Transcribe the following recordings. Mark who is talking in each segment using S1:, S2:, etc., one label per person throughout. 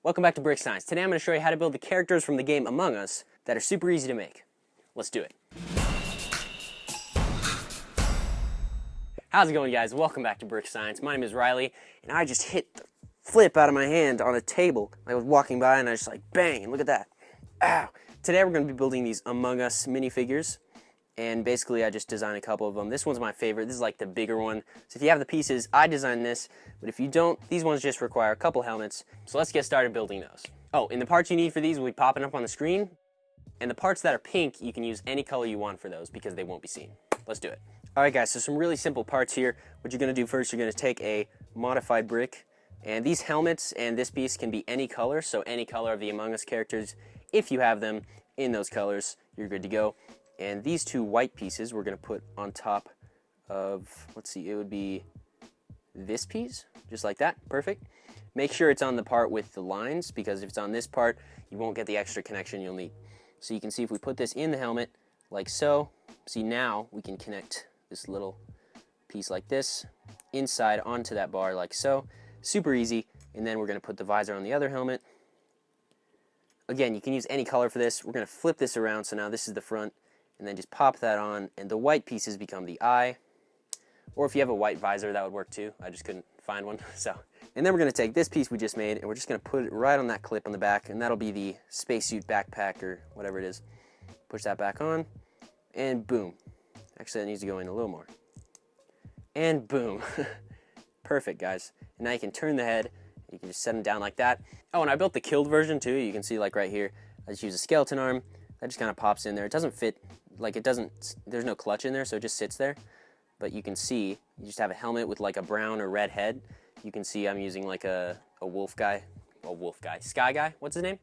S1: Welcome back to Brick Science. Today I'm going to show you how to build the characters from the game Among Us that are super easy to make. Let's do it. How's it going, guys? Welcome back to Brick Science. My name is Riley, and I just hit the flip out of my hand on a table. I was walking by and I just like bang, and look at that. Ow. Today we're going to be building these Among Us minifigures, and basically I just designed a couple of them. This one's my favorite. This is like the bigger one. So if you have the pieces, I designed this, but if you don't, these ones just require a couple helmets. So let's get started building those. Oh, and the parts you need for these will be popping up on the screen, and the parts that are pink, you can use any color you want for those because they won't be seen. Let's do it. Alright guys, so some really simple parts here. What you're going to do first, you're going to take a modified brick, and these helmets and this piece can be any color, so any color of the Among Us characters. If you have them in those colors, you're good to go. And these two white pieces we're going to put on top of, let's see, it would be this piece, just like that. Perfect. Make sure it's on the part with the lines, because if it's on this part, you won't get the extra connection you'll need. So you can see if we put this in the helmet, like so, see now we can connect this little piece like this inside onto that bar like so. Super easy. And then we're going to put the visor on the other helmet. Again, you can use any color for this. We're going to flip this around, so now this is the front. And then just pop that on, and the white pieces become the eye. Or if you have a white visor, that would work too. I just couldn't find one. And then we're going to take this piece we just made, and we're just going to put it right on that clip on the back, and that'll be the spacesuit backpack or whatever it is. Push that back on, and boom. Actually, that needs to go in a little more. And boom. Perfect, guys. And now you can turn the head. You can just set them down like that. Oh, and I built the killed version too. You can see like right here. I just use a skeleton arm. That just kind of pops in there. It doesn't fit, like it doesn't, there's no clutch in there, so it just sits there. But you can see, you just have a helmet with like a brown or red head. You can see I'm using like a Sky Guy, what's his name?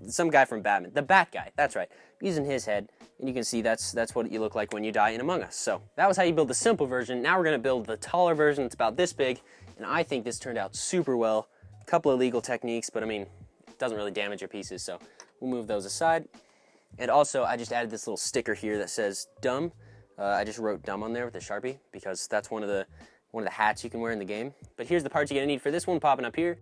S1: Some guy from Batman, the Bat Guy, that's right. I'm using his head, and you can see that's what you look like when you die in Among Us. So that was how you build the simple version. Now we're gonna build the taller version. It's about this big, and I think this turned out super well. A couple of legal techniques, but I mean, it doesn't really damage your pieces, so we'll move those aside. And also, I just added this little sticker here that says dumb. I just wrote dumb on there with a Sharpie because that's one of the hats you can wear in the game. But here's the parts you're gonna need for this one popping up here.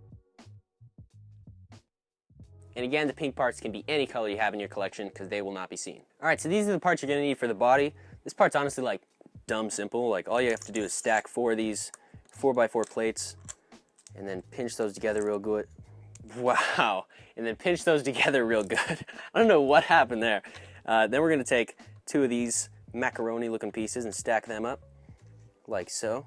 S1: And again, the pink parts can be any color you have in your collection because they will not be seen. All right, so these are the parts you're gonna need for the body. This part's honestly like dumb simple. Like all you have to do is stack 4 of these 4x4 plates and then pinch those together real good. Wow, and then pinch those together real good. I don't know what happened there. Then we're gonna take 2 of these macaroni looking pieces and stack them up like so.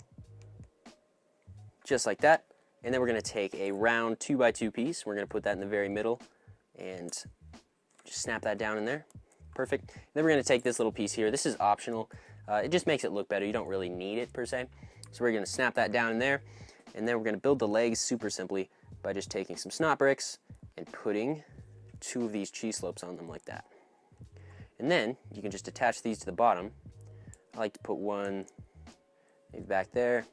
S1: Just like that. And then we're gonna take a round 2x2 piece. We're gonna put that in the very middle and just snap that down in there. Perfect. Then we're gonna take this little piece here. This is optional. It just makes it look better. You don't really need it per se. So we're gonna snap that down in there. And then we're gonna build the legs super simply by just taking some snot bricks and putting 2 of these cheese slopes on them like that. And then you can just attach these to the bottom. I like to put one maybe back there.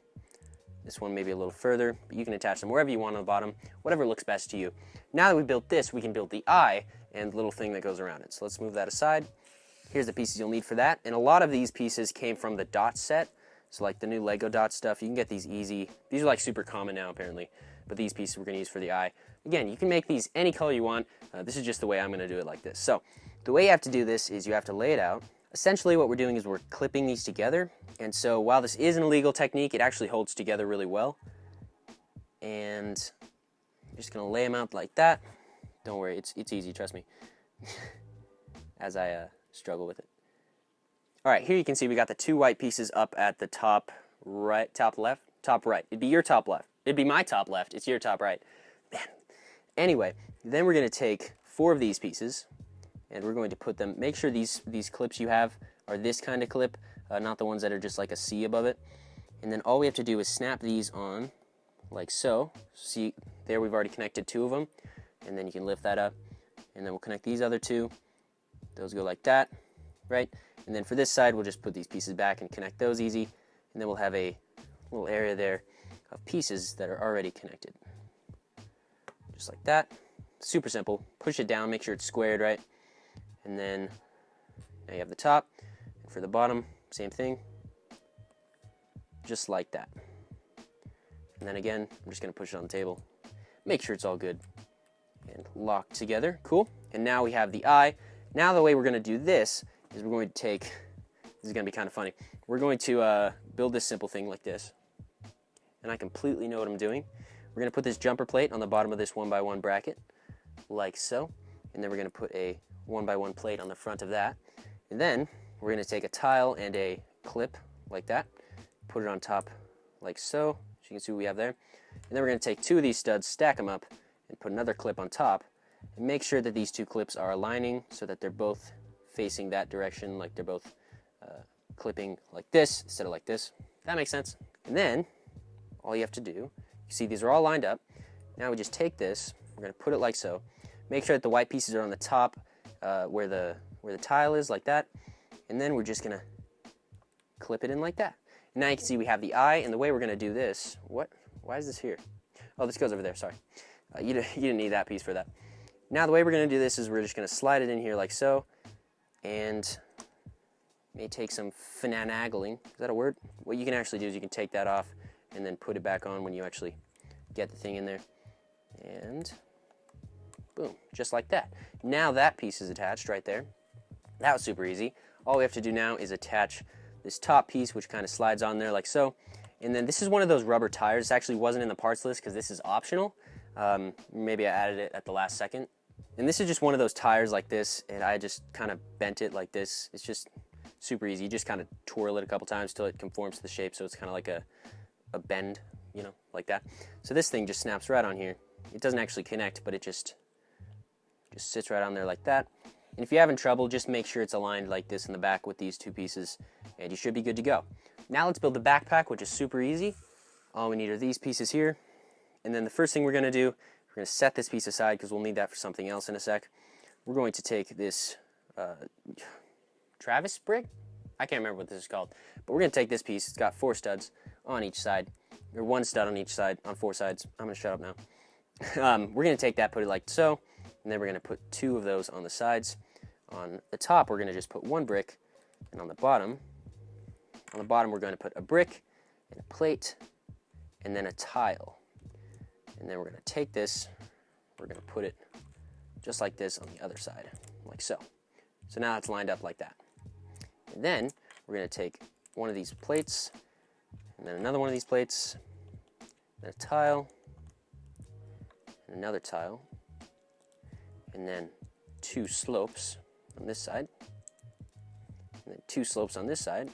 S1: This one maybe a little further, but you can attach them wherever you want on the bottom, whatever looks best to you. Now that we built this, we can build the eye and the little thing that goes around it. So let's move that aside. Here's the pieces you'll need for that. And a lot of these pieces came from the dot set. So like the new Lego dot stuff, you can get these easy. These are like super common now apparently, but these pieces we're gonna use for the eye. Again, you can make these any color you want. This is just the way I'm gonna do it like this. So the way you have to do this is you have to lay it out. Essentially what we're doing is we're clipping these together. And so while this is an illegal technique, it actually holds together really well. And I'm just gonna lay them out like that. Don't worry, it's easy, trust me. As I struggle with it. All right, here you can see we got the 2 white pieces up at the top right, top left, top right. It'd be your top left. It'd be my top left. It's your top right. Man. Anyway, then we're gonna take 4 of these pieces and we're going to put them, make sure these clips you have are this kind of clip, not the ones that are just like a C above it. And then all we have to do is snap these on like so. See, there we've already connected 2 of them. And then you can lift that up. And then we'll connect these other 2. Those go like that, right? And then for this side, we'll just put these pieces back and connect those easy. And then we'll have a little area there of pieces that are already connected. Just like that. Super simple. Push it down, make sure it's squared, right? And then now you have the top. And for the bottom, same thing. Just like that. And then again, I'm just gonna push it on the table. Make sure it's all good. and lock together. Cool. And now we have the eye. Now the way we're going to do this is we're going to take, this is going to be kind of funny, we're going to build this simple thing like this. And I completely know what I'm doing. We're going to put this jumper plate on the bottom of this 1x1 bracket, like so. And then we're going to put a 1x1 plate on the front of that. And then we're going to take a tile and a clip like that, put it on top like so. As you can see what we have there. And then we're going to take two of these studs, stack them up, and put another clip on top. And make sure that these two clips are aligning so that they're both facing that direction, like they're both clipping like this instead of like this. That makes sense. And then all you have to do, you see these are all lined up. Now we just take this, we're going to put it like so. Make sure that the white pieces are on the top where the tile is, like that. And then we're just going to clip it in like that. And now you can see we have the eye, and the way we're going to do this, why is this here? Oh, this goes over there, sorry. You didn't need that piece for that. Now the way we're going to do this is we're just going to slide it in here like so, and may take some finagling. Is that a word? What you can actually do is you can take that off and then put it back on when you actually get the thing in there. And boom, just like that. Now that piece is attached right there. That was super easy. All we have to do now is attach this top piece, which kind of slides on there like so. And then this is one of those rubber tires. This actually wasn't in the parts list because this is optional. Maybe I added it at the last second. And this is just one of those tires like this, and I just kind of bent it like this. It's just super easy. You just kind of twirl it a couple times till it conforms to the shape, so it's kind of like a bend, you know, like that. So this thing just snaps right on here. It doesn't actually connect, but it just sits right on there like that. And if you're having trouble, just make sure it's aligned like this in the back with these two pieces, and you should be good to go. Now let's build the backpack, which is super easy. All we need are these pieces here. And then the first thing we're going to do, we're going to set this piece aside because we'll need that for something else in a sec. We're going to take this Travis brick? I can't remember what this is called. But we're going to take this piece. It's got 4 studs on each side, or 1 stud on each side, on 4 sides. I'm going to shut up now. We're going to take that, put it like so, and then we're going to put 2 of those on the sides. On the top, we're going to just put 1 brick, and on the bottom we're going to put a brick and a plate and then a tile. And then we're going to take this, we're going to put it just like this on the other side, like so. So now it's lined up like that. And then we're going to take one of these plates, and then another one of these plates, and a tile, and another tile, and then 2 slopes on this side, and then 2 slopes on this side.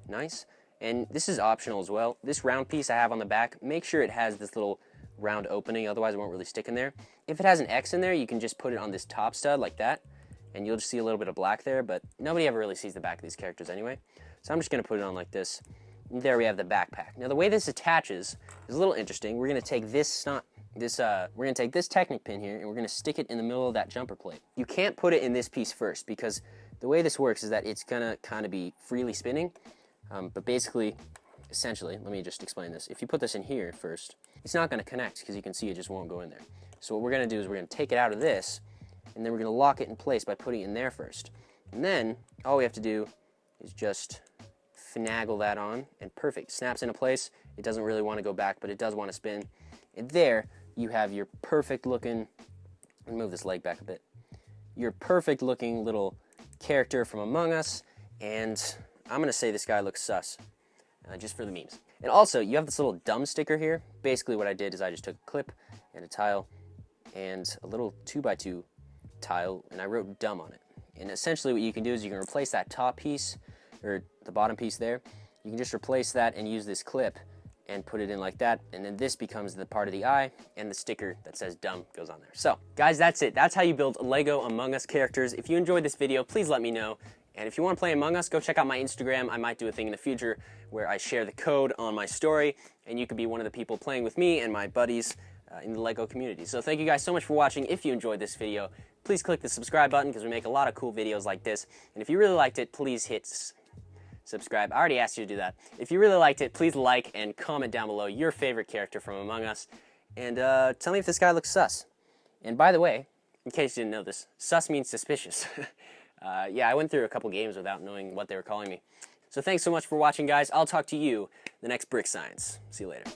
S1: Nice. And this is optional as well. This round piece I have on the back, make sure it has this little round opening, otherwise it won't really stick in there. If it has an X in there, you can just put it on this top stud like that, and you'll just see a little bit of black there, but nobody ever really sees the back of these characters anyway. So I'm just going to put it on like this. And there we have the backpack. Now the way this attaches is a little interesting. We're going to take this Technic pin here, and we're going to stick it in the middle of that jumper plate. You can't put it in this piece first, because the way this works is that it's going to kind of be freely spinning. But basically, essentially, let me just explain this. If you put this in here first, it's not going to connect because you can see it just won't go in there. So what we're going to do is we're going to take it out of this, and then we're going to lock it in place by putting it in there first. And then all we have to do is just finagle that on, and perfect. Snaps into place. It doesn't really want to go back, but it does want to spin. And there you have your perfect looking, let me move this leg back a bit, your perfect looking little character from Among Us, and I'm going to say this guy looks sus, just for the memes. And also, you have this little dumb sticker here. Basically what I did is I just took a clip and a tile and a little 2x2 tile, and I wrote dumb on it. And essentially what you can do is you can replace that top piece, or the bottom piece there. You can just replace that and use this clip and put it in like that, and then this becomes the part of the eye, and the sticker that says dumb goes on there. So, guys, that's it. That's how you build Lego Among Us characters. If you enjoyed this video, please let me know. And if you want to play Among Us, go check out my Instagram. I might do a thing in the future where I share the code on my story, and you could be one of the people playing with me and my buddies in the Lego community. So thank you guys so much for watching. If you enjoyed this video, please click the subscribe button because we make a lot of cool videos like this. And if you really liked it, please hit subscribe. I already asked you to do that. If you really liked it, please like and comment down below your favorite character from Among Us. And tell me if this guy looks sus. And by the way, in case you didn't know this, sus means suspicious. Yeah, I went through a couple games without knowing what they were calling me. So thanks so much for watching, guys. I'll talk to you the next Brick Science. See you later.